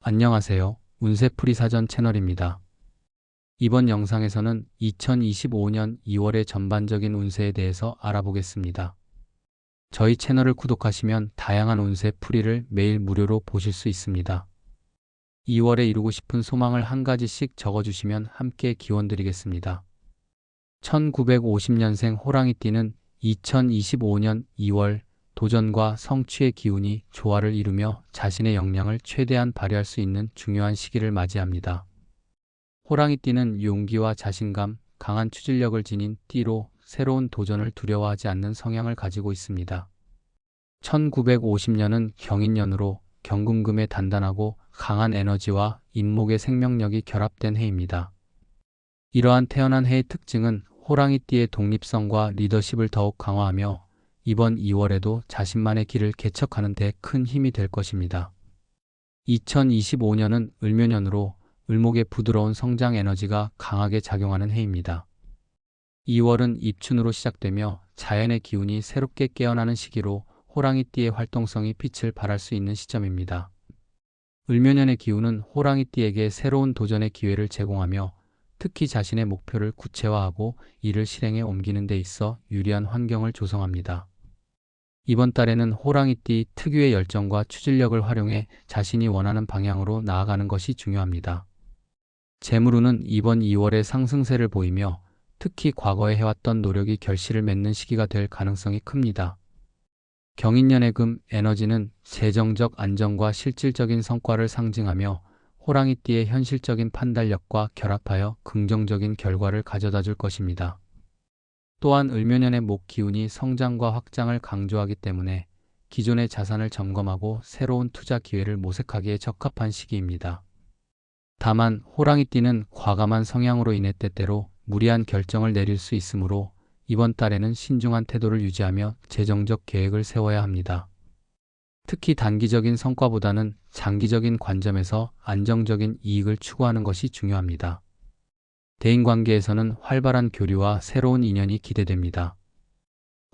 안녕하세요. 운세풀이 사전 채널입니다. 이번 영상에서는 2025년 2월의 전반적인 운세에 대해서 알아보겠습니다. 저희 채널을 구독하시면 다양한 운세 풀이를 매일 무료로 보실 수 있습니다. 2월에 이루고 싶은 소망을 한 가지씩 적어주시면 함께 기원 드리겠습니다. 1950년생 호랑이띠는 2025년 2월 도전과 성취의 기운이 조화를 이루며 자신의 역량을 최대한 발휘할 수 있는 중요한 시기를 맞이합니다. 호랑이띠는 용기와 자신감, 강한 추진력을 지닌 띠로 새로운 도전을 두려워하지 않는 성향을 가지고 있습니다. 1950년은 경인년으로 경금금의 단단하고 강한 에너지와 인목의 생명력이 결합된 해입니다. 이러한 태어난 해의 특징은 호랑이띠의 독립성과 리더십을 더욱 강화하며 이번 2월에도 자신만의 길을 개척하는 데 큰 힘이 될 것입니다. 2025년은 을묘년으로 을목의 부드러운 성장 에너지가 강하게 작용하는 해입니다. 2월은 입춘으로 시작되며 자연의 기운이 새롭게 깨어나는 시기로 호랑이띠의 활동성이 빛을 발할 수 있는 시점입니다. 을묘년의 기운은 호랑이띠에게 새로운 도전의 기회를 제공하며 특히 자신의 목표를 구체화하고 이를 실행에 옮기는 데 있어 유리한 환경을 조성합니다. 이번 달에는 호랑이띠 특유의 열정과 추진력을 활용해 자신이 원하는 방향으로 나아가는 것이 중요합니다. 재물운은 이번 2월에 상승세를 보이며 특히 과거에 해왔던 노력이 결실을 맺는 시기가 될 가능성이 큽니다. 경인년의 금 에너지는 재정적 안정과 실질적인 성과를 상징하며 호랑이띠의 현실적인 판단력과 결합하여 긍정적인 결과를 가져다 줄 것입니다. 또한 을묘년의 목 기운이 성장과 확장을 강조하기 때문에 기존의 자산을 점검하고 새로운 투자 기회를 모색하기에 적합한 시기입니다. 다만 호랑이띠는 과감한 성향으로 인해 때때로 무리한 결정을 내릴 수 있으므로 이번 달에는 신중한 태도를 유지하며 재정적 계획을 세워야 합니다. 특히 단기적인 성과보다는 장기적인 관점에서 안정적인 이익을 추구하는 것이 중요합니다. 대인관계에서는 활발한 교류와 새로운 인연이 기대됩니다.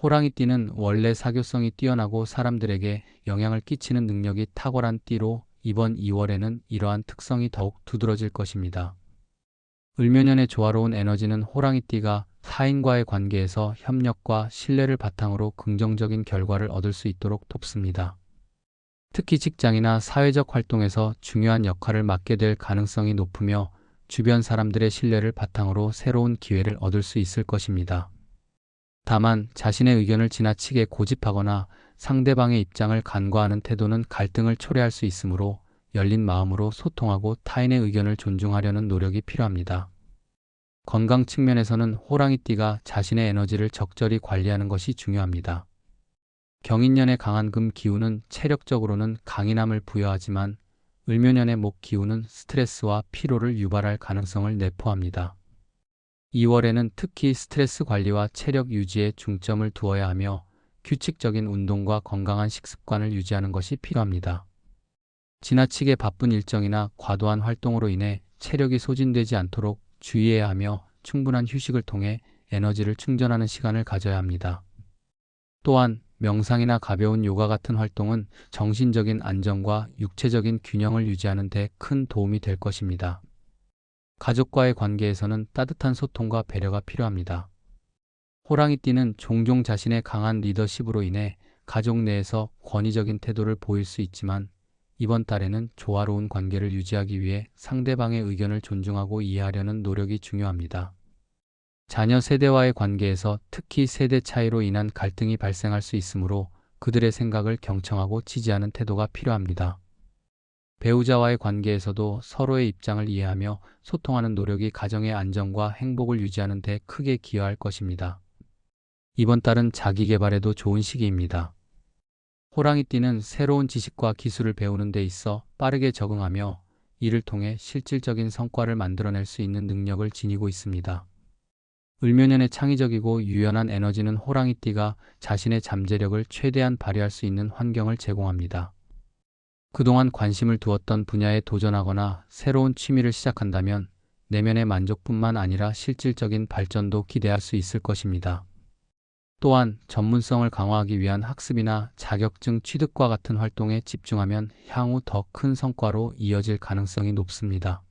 호랑이띠는 원래 사교성이 뛰어나고 사람들에게 영향을 끼치는 능력이 탁월한 띠로 이번 2월에는 이러한 특성이 더욱 두드러질 것입니다. 을묘년의 조화로운 에너지는 호랑이띠가 타인과의 관계에서 협력과 신뢰를 바탕으로 긍정적인 결과를 얻을 수 있도록 돕습니다. 특히 직장이나 사회적 활동에서 중요한 역할을 맡게 될 가능성이 높으며 주변 사람들의 신뢰를 바탕으로 새로운 기회를 얻을 수 있을 것입니다. 다만 자신의 의견을 지나치게 고집하거나 상대방의 입장을 간과하는 태도는 갈등을 초래할 수 있으므로 열린 마음으로 소통하고 타인의 의견을 존중하려는 노력이 필요합니다. 건강 측면에서는 호랑이띠가 자신의 에너지를 적절히 관리하는 것이 중요합니다. 경인년의 강한 금 기운은 체력적으로는 강인함을 부여하지만 을묘년의 목 기운은 스트레스와 피로를 유발할 가능성을 내포합니다. 2월에는 특히 스트레스 관리와 체력 유지에 중점을 두어야 하며 규칙적인 운동과 건강한 식습관을 유지하는 것이 필요합니다. 지나치게 바쁜 일정이나 과도한 활동으로 인해 체력이 소진되지 않도록 주의해야 하며 충분한 휴식을 통해 에너지를 충전하는 시간을 가져야 합니다. 또한 명상이나 가벼운 요가 같은 활동은 정신적인 안정과 육체적인 균형을 유지하는 데 큰 도움이 될 것입니다. 가족과의 관계에서는 따뜻한 소통과 배려가 필요합니다. 호랑이띠는 종종 자신의 강한 리더십으로 인해 가족 내에서 권위적인 태도를 보일 수 있지만 이번 달에는 조화로운 관계를 유지하기 위해 상대방의 의견을 존중하고 이해하려는 노력이 중요합니다. 자녀 세대와의 관계에서 특히 세대 차이로 인한 갈등이 발생할 수 있으므로 그들의 생각을 경청하고 지지하는 태도가 필요합니다. 배우자와의 관계에서도 서로의 입장을 이해하며 소통하는 노력이 가정의 안정과 행복을 유지하는 데 크게 기여할 것입니다. 이번 달은 자기 개발에도 좋은 시기입니다. 호랑이띠는 새로운 지식과 기술을 배우는 데 있어 빠르게 적응하며 이를 통해 실질적인 성과를 만들어낼 수 있는 능력을 지니고 있습니다. 을묘년의 창의적이고 유연한 에너지는 호랑이띠가 자신의 잠재력을 최대한 발휘할 수 있는 환경을 제공합니다. 그동안 관심을 두었던 분야에 도전하거나 새로운 취미를 시작한다면 내면의 만족뿐만 아니라 실질적인 발전도 기대할 수 있을 것입니다. 또한 전문성을 강화하기 위한 학습이나 자격증 취득과 같은 활동에 집중하면 향후 더 큰 성과로 이어질 가능성이 높습니다.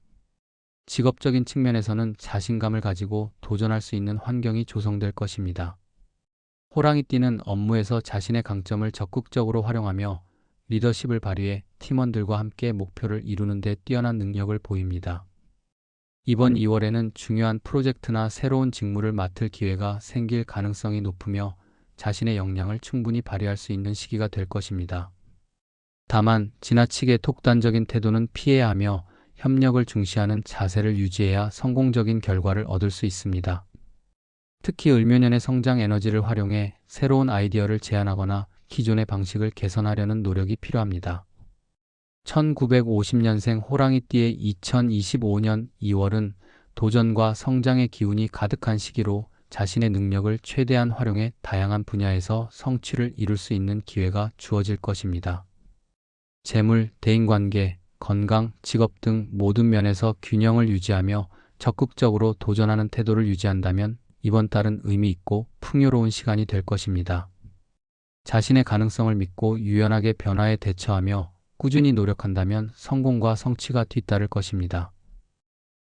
직업적인 측면에서는 자신감을 가지고 도전할 수 있는 환경이 조성될 것입니다. 호랑이띠는 업무에서 자신의 강점을 적극적으로 활용하며 리더십을 발휘해 팀원들과 함께 목표를 이루는 데 뛰어난 능력을 보입니다. 이번 2월에는 중요한 프로젝트나 새로운 직무를 맡을 기회가 생길 가능성이 높으며 자신의 역량을 충분히 발휘할 수 있는 시기가 될 것입니다. 다만 지나치게 독단적인 태도는 피해야 하며 협력을 중시하는 자세를 유지해야 성공적인 결과를 얻을 수 있습니다. 특히 을묘년의 성장 에너지를 활용해 새로운 아이디어를 제안하거나 기존의 방식을 개선하려는 노력이 필요합니다. 1950년생 호랑이띠의 2025년 2월은 도전과 성장의 기운이 가득한 시기로 자신의 능력을 최대한 활용해 다양한 분야에서 성취를 이룰 수 있는 기회가 주어질 것입니다. 재물, 대인관계, 건강, 직업 등 모든 면에서 균형을 유지하며 적극적으로 도전하는 태도를 유지한다면 이번 달은 의미 있고 풍요로운 시간이 될 것입니다. 자신의 가능성을 믿고 유연하게 변화에 대처하며 꾸준히 노력한다면 성공과 성취가 뒤따를 것입니다.